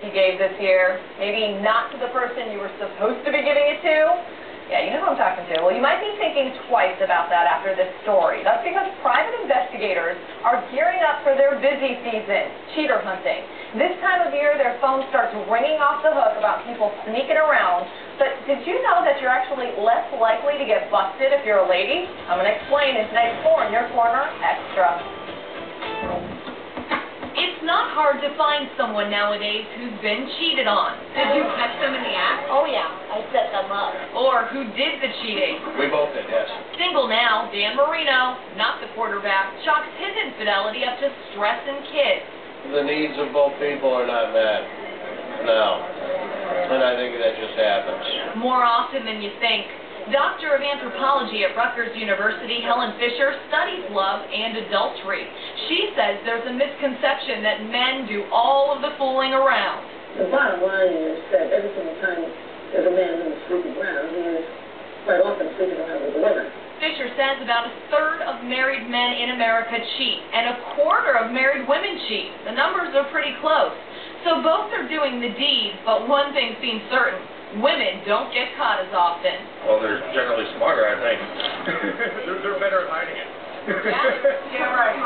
you gave this year, maybe not to the person you were supposed to be giving it to. Yeah, you know who I'm talking to. Well, you might be thinking twice about that after this story. That's because private investigators are gearing up for their busy season, cheater hunting. This time of year, their phone starts ringing off the hook about people sneaking around. But did you know that you're actually less likely to get busted if you're a lady? I'm going to explain in tonight's 4 in Your Corner Extra. It's not hard to find someone nowadays who's been cheated on. Did you catch them in the act? Oh, yeah. I set them up. Or who did the cheating? We both did, yes. Single now, Dan Marino, not the quarterback, chalks his infidelity up to stress and kids. The needs of both people are not met. No. And I think that just happens. More often than you think. Doctor of Anthropology at Rutgers University, Helen Fisher, studies love and adultery. She says there's a misconception that men do all of the fooling around. The bottom line is that every single time there's a man who's sleeping around, he is quite often sleeping around with a woman. Fisher says about 1/3 of married men in America cheat, and 1/4 of married women cheat. The numbers are pretty close. So both are doing the deed, but one thing seems certain. Women don't get caught as often. Well, they're generally smarter, I think. they're better at hiding it. Yeah, right.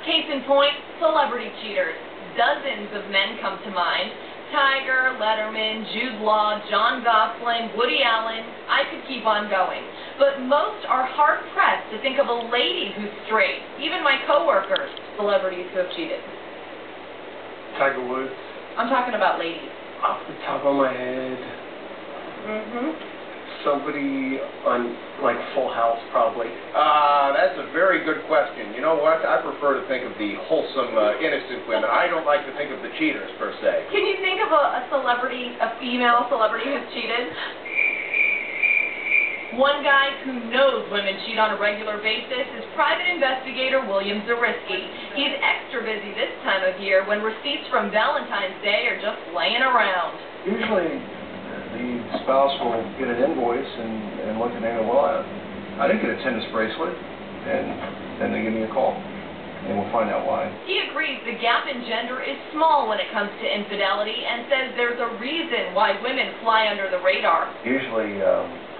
Case in point, celebrity cheaters. Dozens of men come to mind. Tiger, Letterman, Jude Law, John Gosling, Woody Allen. I could keep on going. But most are hard-pressed to think of a lady who's straight. Even my coworkers, celebrities who have cheated. Tiger Woods. I'm talking about ladies. Off the top of my head. Somebody on, like, Full House, probably. That's a very good question. You know what? I prefer to think of the wholesome, innocent women. I don't like to think of the cheaters, per se. Can you think of a celebrity, a female celebrity who's cheated? One guy who knows women cheat on a regular basis is private investigator William Zariski. He's extra busy this time of year when receipts from Valentine's Day are just laying around. Usually, the spouse will get an invoice and look at it and go, well, I didn't get a tennis bracelet, and then they give me a call, and we'll find out why. He agrees the gap in gender is small when it comes to infidelity and says there's a reason why women fly under the radar. Usually,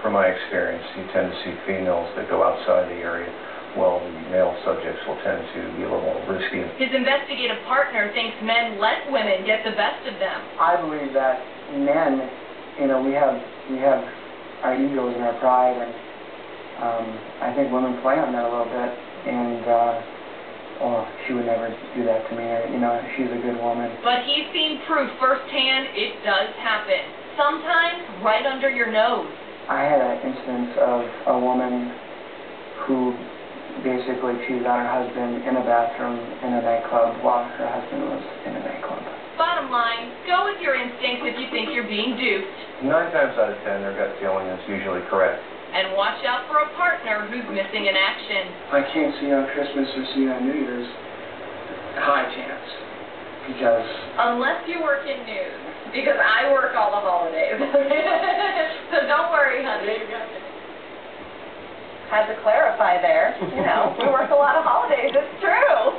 from my experience, you tend to see females that go outside the area, while the male subjects will tend to be a little more risky. His investigative partner thinks men let women get the best of them. I believe that men, you know, we have our egos and our pride, and I think women play on that a little bit, and oh, she would never do that to me, you know, she's a good woman. But he's seen proof firsthand it does happen, sometimes right under your nose. I had an instance of a woman who basically cheated on her husband in a bathroom in a nightclub while her husband was in a nightclub. Bottom line, go with your instincts if you think you're being duped. 9 times out of 10, their gut feeling is usually correct. And watch out for a partner who's missing in action. I can't see you on Christmas or see you on New Year's. High chance. Because... Unless you work in news. Because I work all the holidays. So don't worry, honey. Had to clarify there. You know, we work a lot of holidays. It's true.